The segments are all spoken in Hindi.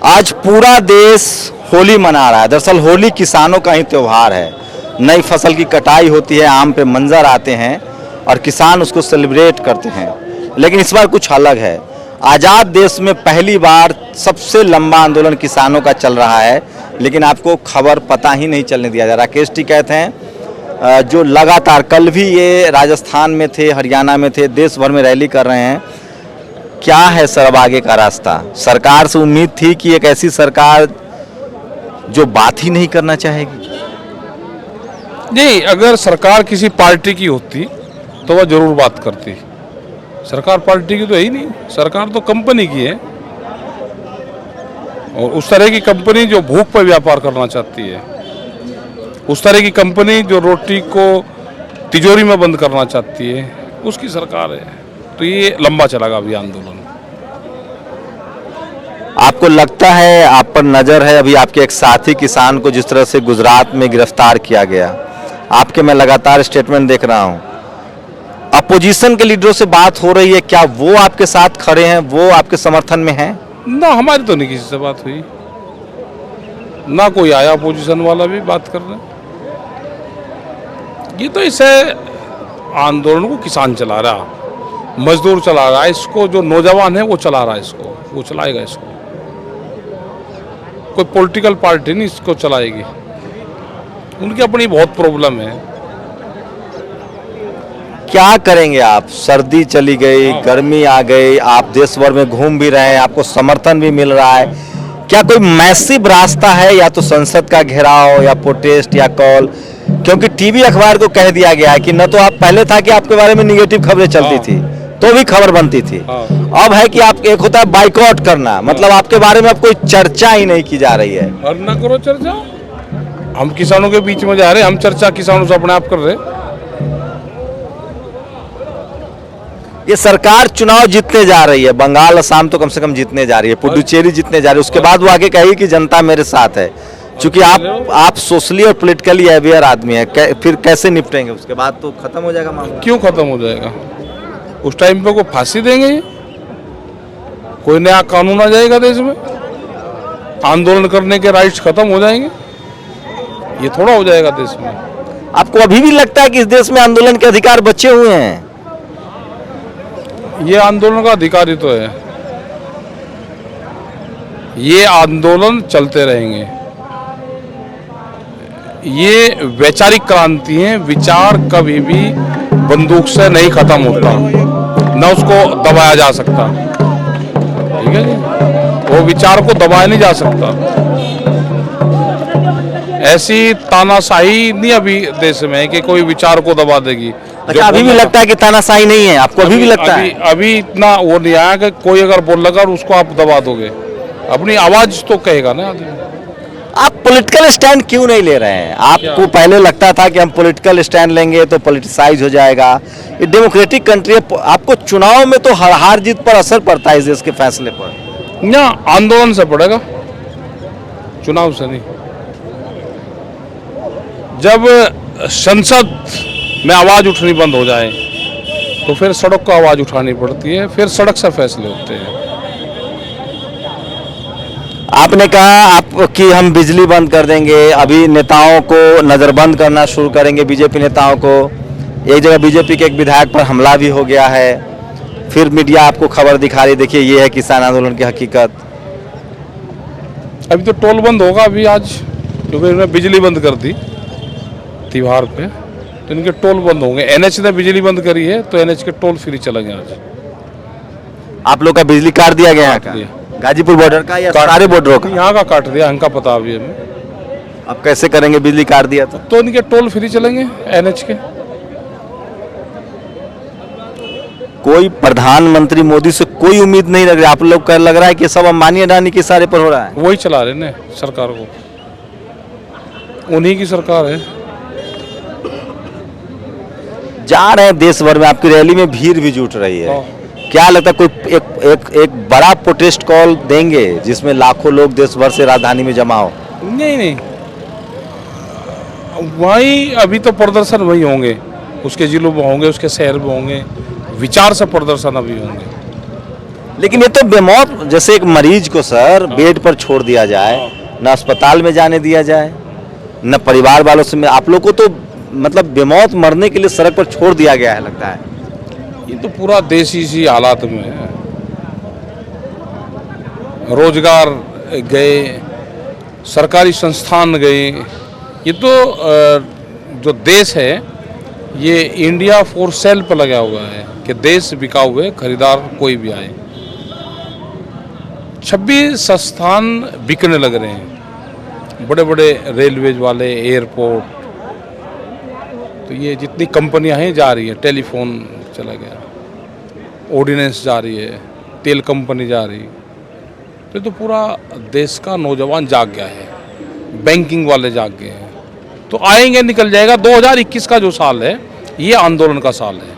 आज पूरा देश होली मना रहा है। दरअसल होली किसानों का ही त्यौहार है। नई फसल की कटाई होती है, आम पे मंजर आते हैं और किसान उसको सेलिब्रेट करते हैं। लेकिन इस बार कुछ अलग है। आज़ाद देश में पहली बार सबसे लंबा आंदोलन किसानों का चल रहा है, लेकिन आपको खबर पता ही नहीं चलने दिया जा रहा। राकेश टिकैत हैं जो लगातार, कल भी ये राजस्थान में थे, हरियाणा में थे, देश भर में रैली कर रहे हैं। क्या है सर अब आगे का रास्ता? सरकार से उम्मीद थी कि एक ऐसी सरकार जो बात ही नहीं करना चाहेगी। नहीं, अगर सरकार किसी पार्टी की होती तो वह जरूर बात करती। सरकार पार्टी की तो है ही नहीं, सरकार तो कंपनी की है, और उस तरह की कंपनी जो भूख पर व्यापार करना चाहती है, उस तरह की कंपनी जो रोटी को तिजोरी में बंद करना चाहती है, उसकी सरकार है। तो ये लंबा चलेगा अभी आंदोलन। आपको लगता है, आप पर नजर है, अभी आपके एक साथी किसान को जिस तरह से गुजरात में गिरफ्तार किया गया, आपके मैं लगातार स्टेटमेंट देख रहा हूं, अपोजिशन के लीडरों से बात हो रही है, क्या वो आपके साथ खड़े हैं, वो आपके समर्थन में हैं? ना, हमारी तो नहीं किसी से बात हुई, ना कोई आया अपोजिशन वाला भी बात करने। ये तो इसे आंदोलन को किसान चला रहा, मजदूर चला रहा है इसको, जो नौजवान है वो चला रहा है इसको, वो चलाएगा इसको। कोई पॉलिटिकल पार्टी नहीं इसको चलाएगी, उनकी अपनी बहुत प्रॉब्लम है। क्या करेंगे आप? सर्दी चली गई, गर्मी आ गई, आप देश भर में घूम भी रहे हैं, आपको समर्थन भी मिल रहा है। क्या कोई मैसिव रास्ता है, या तो संसद का घेराव, या प्रोटेस्ट, या कॉल? क्योंकि टीवी अखबार को कह दिया गया है कि न तो आप, पहले था कि आपके बारे में निगेटिव खबरें चलती थी तो भी खबर बनती थी, अब है कि आप, एक होता है बाइकआउट करना, मतलब आपके बारे में अब कोई चर्चा ही नहीं की जा रही है। और ना करो चर्चा, हम किसानों के बीच में जा रहे हैं, हम चर्चा किसानों से अपने आप कर रहे। ये सरकार चुनाव जीतने जा रही है, बंगाल असम तो कम से कम जीतने जा रही है, पुडुचेरी जीतने जा रही है, उसके बाद वो आगे कहेगी कि जनता मेरे साथ है। क्योंकि आप सोशली और पॉलिटिकली अवेयर आदमी है, फिर कैसे निपटेंगे? उसके बाद तो खत्म हो जाएगा मामला। क्यों खत्म हो जाएगा? उस टाइम पे को फांसी देंगे, कोई नया कानून आ जाएगा देश में, आंदोलन करने के राइट्स खत्म हो जाएंगे, ये थोड़ा हो जाएगा देश में। आपको अभी भी लगता है कि इस देश में आंदोलन के अधिकार बचे हुए हैं? ये आंदोलन का अधिकार ही तो है, ये आंदोलन चलते रहेंगे। ये वैचारिक क्रांति है, विचार कभी भी बंदूक से नहीं खत्म होता, न उसको दबाया जा सकता। ठीक है जी, वो विचार को दबाया नहीं जा सकता। ऐसी तानाशाही नहीं अभी देश में है कि कोई विचार को दबा देगी। अच्छा, अभी भी लगता है कि तानाशाही नहीं है आपको? अभी भी लगता है? अभी इतना वो नहीं आया कि कोई अगर बोल लगा उसको आप दबा दोगे, अपनी आवाज तो कहेगा ना आदमी। आप पॉलिटिकल स्टैंड क्यों नहीं ले रहे हैं? आपको पहले लगता था कि हम पॉलिटिकल स्टैंड लेंगे तो पॉलिटिसाइज हो जाएगा। ये डेमोक्रेटिक कंट्री है, आपको चुनाव में तो हार जीत पर असर पड़ता है इस देश के फैसले पर। ना, आंदोलन से पड़ेगा, चुनाव से नहीं। जब संसद में आवाज उठनी बंद हो जाए तो फिर सड़क को आवाज उठानी पड़ती है, फिर सड़क से फैसले होते हैं। आपने कहा आप कि हम बिजली बंद कर देंगे, अभी नेताओं को नजरबंद करना शुरू करेंगे, बीजेपी नेताओं को। एक जगह बीजेपी के एक विधायक पर हमला भी हो गया है, फिर मीडिया आपको खबर दिखा रही, देखिए ये है किसान आंदोलन की हकीकत। अभी तो टोल बंद होगा अभी आज, क्योंकि इन्होंने बिजली बंद कर दी त्योहार पे, तो इनके टोल बंद होंगे। एनएच ने बिजली बंद करी है तो एनएच के टोल फ्री चलेंगे आज। आप लोग का बिजली काट दिया गया है? गाजीपुर बॉर्डर का या सारे बॉर्डरों का? यहाँ का काट दिया, इनका पता अभी हमें। अब कैसे करेंगे बिजली काट दिया तो इनके टोल फ्री चलेंगे एनएच के। कोई प्रधानमंत्री मोदी से कोई उम्मीद नहीं लग रही? आप लोग का लग रहा है कि सब अंबानी अडानी के इशारे पर हो रहा है? वही चला रहे ने सरकार को, उन्हीं की सरकार है। जा रहे हैं देश भर में, आपकी रैली में भीड़ भी जुट रही है। क्या लगता है कोई एक बड़ा प्रोटेस्ट कॉल देंगे जिसमें लाखों लोग देश भर से राजधानी में जमा हो? नहीं, वही अभी तो प्रदर्शन वही होंगे, उसके जिलों में होंगे, उसके शहर में होंगे, विचार से प्रदर्शन अभी होंगे। लेकिन ये तो बेमौत, जैसे एक मरीज को सर बेड पर छोड़ दिया जाए, न अस्पताल में जाने दिया जाए, न परिवार वालों से, आप लोग को तो मतलब बेमौत मरने के लिए सड़क पर छोड़ दिया गया है लगता है। ये तो पूरा देश इसी हालात में है। रोजगार गए, सरकारी संस्थान गए। ये तो जो देश है ये इंडिया फॉर सेल पर लगा हुआ है कि देश बिकाऊ है, खरीदार कोई भी आए। 26 संस्थान बिकने लग रहे हैं, बड़े बड़े रेलवेज वाले, एयरपोर्ट, तो ये जितनी कंपनियां हैं जा रही है। टेलीफोन चला गया, ऑर्डिनेंस जा रही है, तेल कंपनी जा रही है। तो पूरा देश का नौजवान जाग गया है, बैंकिंग वाले जाग गए हैं। तो आएंगे, निकल जाएगा। 2021 का जो साल है ये आंदोलन का साल है।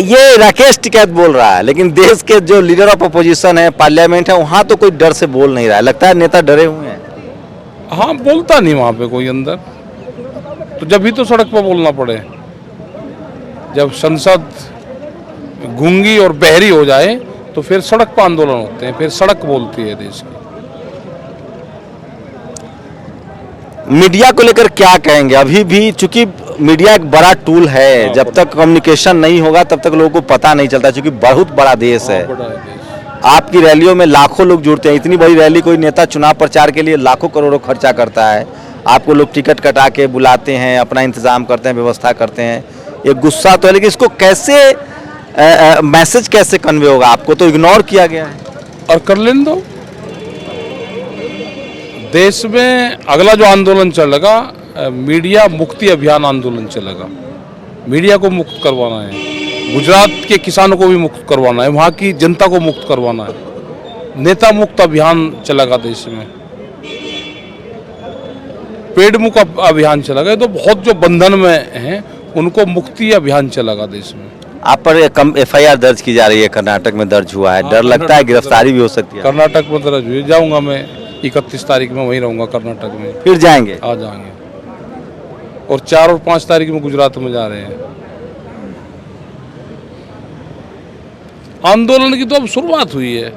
ये राकेश टिकैत बोल रहा है, लेकिन देश के जो लीडर ऑफ अपोजिशन है, पार्लियामेंट है, वहां तो कोई डर से बोल नहीं रहा है। लगता है नेता डरे हुए हैं। हाँ, बोलता नहीं वहाँ पे कोई अंदर, तो जब भी तो सड़क पर बोलना पड़े। जब संसद गूंगी और बहरी हो जाए तो फिर सड़क पर आंदोलन होते हैं, फिर सड़क बोलती है देश की। मीडिया को लेकर क्या कहेंगे? अभी भी चूंकि मीडिया एक बड़ा टूल है, जब तक कम्युनिकेशन नहीं होगा तब तक लोगों को पता नहीं चलता, चूंकि बहुत बड़ा देश है। बड़ा है देश। आपकी रैलियों में लाखों लोग जुड़ते हैं। इतनी बड़ी रैली कोई नेता चुनाव प्रचार के लिए लाखों करोड़ों खर्चा करता है। आपको लोग टिकट कटा के बुलाते हैं, अपना इंतजाम करते हैं, व्यवस्था करते हैं। ये गुस्सा तो है, लेकिन इसको कैसे मैसेज कैसे कन्वे होगा? आपको तो इग्नोर किया गया है। और कर लेने दो। देश में अगला जो आंदोलन चलेगा, मीडिया मुक्ति अभियान आंदोलन चलेगा। मीडिया को मुक्त करवाना है, गुजरात के किसानों को भी मुक्त करवाना है, वहाँ की जनता को मुक्त करवाना है। नेता मुक्त अभियान चलेगा देश में, पेड़ मुक्त अभियान चलेगा। तो बहुत जो बंधन में हैं उनको मुक्ति अभियान चलेगा देश में। आप पर FIR दर्ज की जा रही है, कर्नाटक में दर्ज हुआ है। डर लगता है गिरफ्तारी भी हो सकती है। कर्नाटक में दर्ज हुई, जाऊँगा मैं 31 तारीख में, वहीं रहूँगा कर्नाटक में। फिर जाएंगे? आ जाएंगे। और 4 और 5 तारीख में गुजरात में जा रहे हैं। आंदोलन की तो अब शुरुआत हुई है।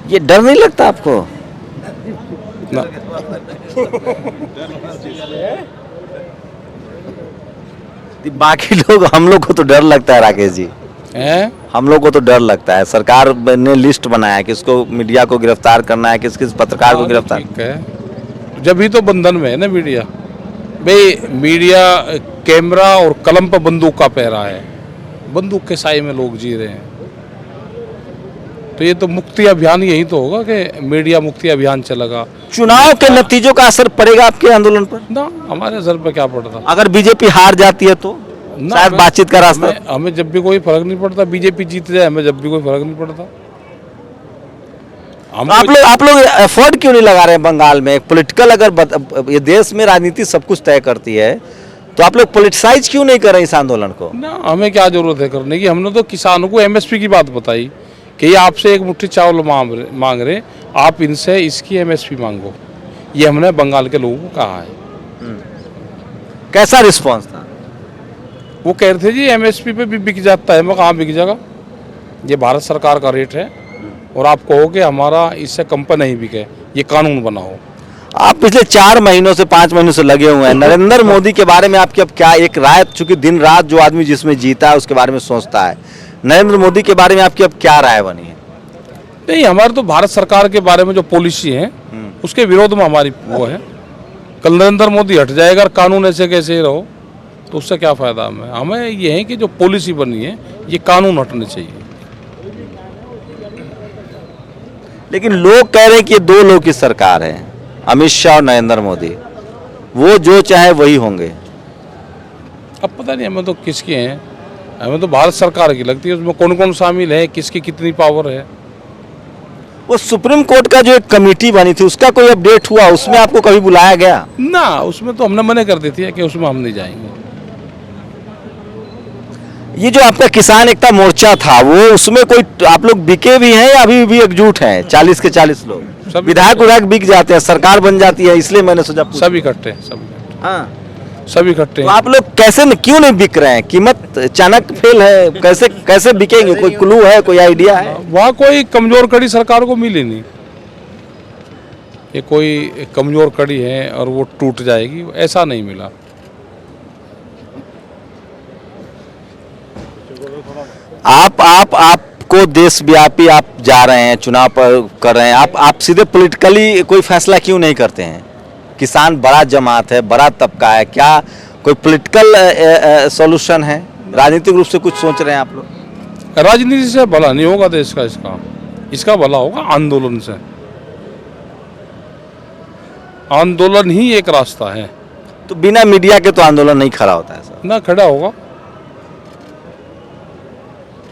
ये डर नहीं लगता आपको? ना, बाकी लोग, हम लोग को तो डर लगता है राकेश जी, हैं? हम लोग को तो डर लगता है। सरकार ने लिस्ट बनाया किसको मीडिया को गिरफ्तार करना है, किस किस पत्रकार को गिरफ्तार। ठीक है, जब भी तो बंधन में है ना मीडिया। भाई मीडिया कैमरा और कलम पर बंदूक का पहरा है, बंदूक के साए में लोग जी रहे हैं। तो ये तो मुक्ति अभियान यही तो होगा कि मीडिया मुक्ति अभियान चलेगा। चुनाव के नतीजों का असर पड़ेगा आपके आंदोलन पर? ना, हमारे असर पर क्या पड़ता? अगर बीजेपी हार जाती है तो शायद बातचीत का रास्ता। हमें जब भी कोई फर्क नहीं पड़ता। बीजेपी जीत जाए, हमें जब भी कोई फर्क नहीं पड़ता। आप लोग एफर्ट क्यों नहीं लगा रहे हैं बंगाल में? पॉलिटिकल, अगर ये देश में राजनीति सब कुछ तय करती है, तो आप लोग पॉलिटिसाइज क्यों नहीं कर रहे इस आंदोलन को? ना, हमें क्या जरूरत है करने की? हमने तो किसानों को MSP की बात बताई कि ये आपसे एक मुट्ठी चावल मांग रहे, आप इनसे इसकी MSP मांगो। ये हमने बंगाल के लोगों को कहा है। कैसा रिस्पांस था? वो कह रहे थे जी MSP पे भी बिक जाता है। मैं कहाँ बिक जाएगा? ये भारत सरकार का रेट है और आप कहो कि हमारा इससे कम पर नहीं बिके, ये कानून बनाओ। आप पिछले 4 महीनों से 5 महीनों से लगे हुए हैं। नरेंद्र मोदी के बारे में आपकी अब क्या एक राय? चूंकि दिन रात जो आदमी जिसमें जीता है उसके बारे में सोचता है, नरेंद्र मोदी के बारे में आपकी अब क्या राय बनी है? नहीं, हमारे तो भारत सरकार के बारे में जो पॉलिसी है उसके विरोध में हमारी वो है। कल नरेंद्र मोदी हट जाएगा और कानून ऐसे कैसे ही रहो तो उससे क्या फायदा हमें? हमें ये है कि जो पॉलिसी बनी है ये कानून हटने चाहिए। लेकिन लोग कह रहे हैं कि ये 2 लोग की सरकार है, अमित शाह और नरेंद्र मोदी, वो जो चाहे वही होंगे। अब पता नहीं हमें तो किसकी हैं, हमें तो भारत सरकार की लगती है। उसमें कौन कौन शामिल है, किसकी कितनी पावर है। वो सुप्रीम कोर्ट का जो एक कमेटी बनी थी उसका कोई अपडेट हुआ? उसमें आपको कभी बुलाया गया? ना, उसमें तो हमने मना कर दी थी कि उसमें हम नहीं जाएंगे। ये जो आपका किसान एकता मोर्चा था, वो उसमें कोई आप लोग बिके भी हैं या अभी भी एकजुट हैं? 40 के 40 लोग, विधायक बिक जाते हैं, सरकार बन जाती है, इसलिए मैंने सोचा सब इकट्ठे, सब। हाँ, सब इकट्ठे तो हैं। आप लोग क्यों नहीं बिक रहे हैं? कीमत अचानक फेल है, कैसे बिकेंगे? कोई क्लू है, कोई आइडिया है? वहाँ कोई कमजोर कड़ी सरकार को मिली नहीं, ये कोई कमजोर कड़ी है और वो टूट जाएगी, ऐसा नहीं मिला। आपको देशव्यापी आप जा रहे हैं, चुनाव पर कर रहे हैं, आप सीधे पॉलिटिकली कोई फैसला क्यों नहीं करते हैं? किसान बड़ा जमात है, बड़ा तबका है, क्या कोई पॉलिटिकल सॉल्यूशन है? राजनीतिक रूप से कुछ सोच रहे हैं आप लोग? राजनीति से भला नहीं होगा देश का, इसका भला होगा आंदोलन से। आंदोलन ही एक रास्ता है। तो बिना मीडिया के तो आंदोलन नहीं खड़ा होता है सर। ना खड़ा होगा,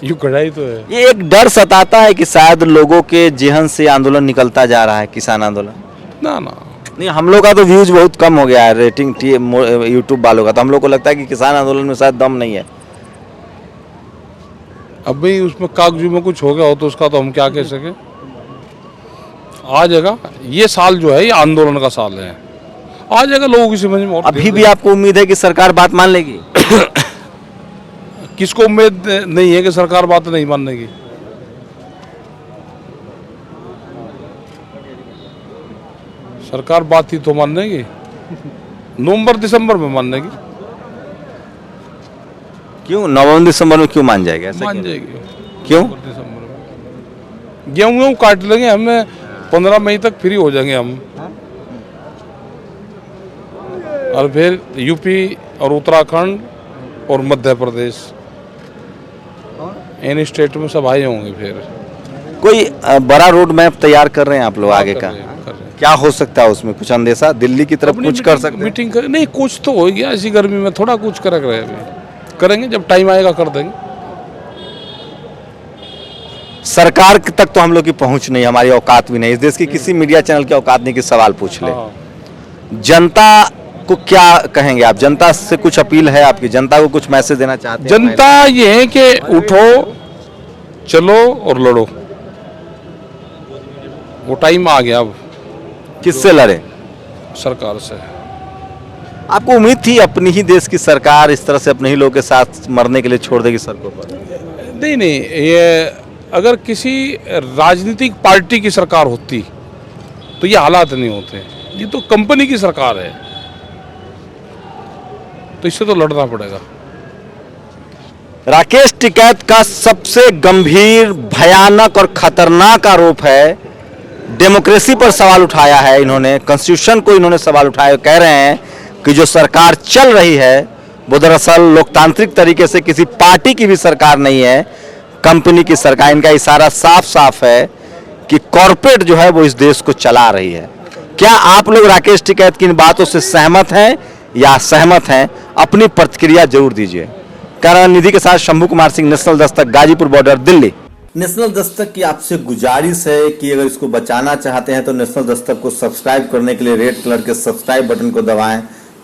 यूं खड़ा ही तो है। ये एक डर सताता है कि शायद लोगों के जेहन से आंदोलन निकलता जा रहा है, किसान आंदोलन। ना नहीं, हम लोग का तो व्यूज बहुत कम हो गया है, रेटिंग यूट्यूब वालों का, तो हम लोग को लगता है कि किसान आंदोलन में शायद दम नहीं है। अब भाई उसमें कागजू में कुछ हो गया हो तो उसका तो हम क्या कह सके। आ जाएगा, ये साल जो है ये आंदोलन का साल है, आ जाएगा लोगों की समझ में। और अभी भी आपको उम्मीद है कि सरकार बात मान लेगी? किसको उम्मीद नहीं है कि सरकार बात नहीं मानेगी? सरकार बात ही तो मानेगी, नवंबर दिसंबर में मानेगी। क्यों नवंबर दिसंबर में क्यों मान जाएगा? ऐसा मान क्यों? जाएगी क्यों? दिसंबर में गेहूं काट लेंगे, हमें 15 मई तक फ्री हो जाएंगे हम, और फिर यूपी और उत्तराखंड और मध्य प्रदेश इन स्टेट में सब आए होंगे। फिर कोई बड़ा रोड मैप तैयार कर रहे हैं आप लोग आगे का? कर रहे हैं। क्या हो सकता है उसमें? कुछ अंदेशा दिल्ली की तरफ अपनी कुछ कर सकते हैं? मीटिंग कर, नहीं कुछ तो हो गया, ऐसी गर्मी में थोड़ा कुछ कर रहे हैं, करेंगे जब टाइम आएगा कर देंगे। सरकार तक तो हम लोग की पहुंच नहीं, हमारी औकात भी नहीं, इस देश की किसी मीडिया चैनल की औकात नहीं कि सवाल पूछ ले। हाँ। जनता को क्या कहेंगे आप? जनता से कुछ अपील है आपकी? जनता को कुछ मैसेज देना चाहते हैं? जनता ये है कि उठो, चलो और लड़ो, वो टाइम आ गया अब। किससे लड़े? सरकार से। आपको उम्मीद थी अपनी ही देश की सरकार इस तरह से अपने ही लोगों के साथ मरने के लिए छोड़ देगी सड़कों पर? नहीं, ये अगर किसी राजनीतिक पार्टी की सरकार होती तो ये हालात नहीं होते। ये तो कंपनी की सरकार है, तो इससे तो लड़ना पड़ेगा। राकेश टिकैत का सबसे गंभीर, भयानक और खतरनाक आरोप है, डेमोक्रेसी पर सवाल उठाया है इन्होंने, कॉन्स्टिट्यूशन को इन्होंने सवाल उठाया। कह रहे हैं कि जो सरकार चल रही है वो दरअसल लोकतांत्रिक तरीके से किसी पार्टी की भी सरकार नहीं है, कंपनी की सरकार। इनका इशारा साफ साफ है कि कॉरपोरेट जो है वो इस देश को चला रही है। क्या आप लोग राकेश टिकैत की इन बातों से सहमत हैं या असहमत हैं? अपनी प्रतिक्रिया जरूर दीजिए। कैमरा निधि के साथ Shambhu Kumar Singh, national Dastak, Ghazipur border, Delhi. National Dastak की आपसे गुजारिश है कि अगर इसको बचाना चाहते हैं तो नेशनल दस्तक को सब्सक्राइब करने के लिए रेड कलर के सब्सक्राइब बटन को दबाएं,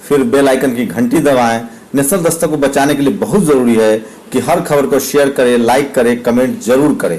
फिर बेल आइकन की घंटी दबाएं। नेशनल दस्तक को बचाने के लिए बहुत जरूरी है कि हर खबर को शेयर करें, लाइक करें, कमेंट जरूर करें।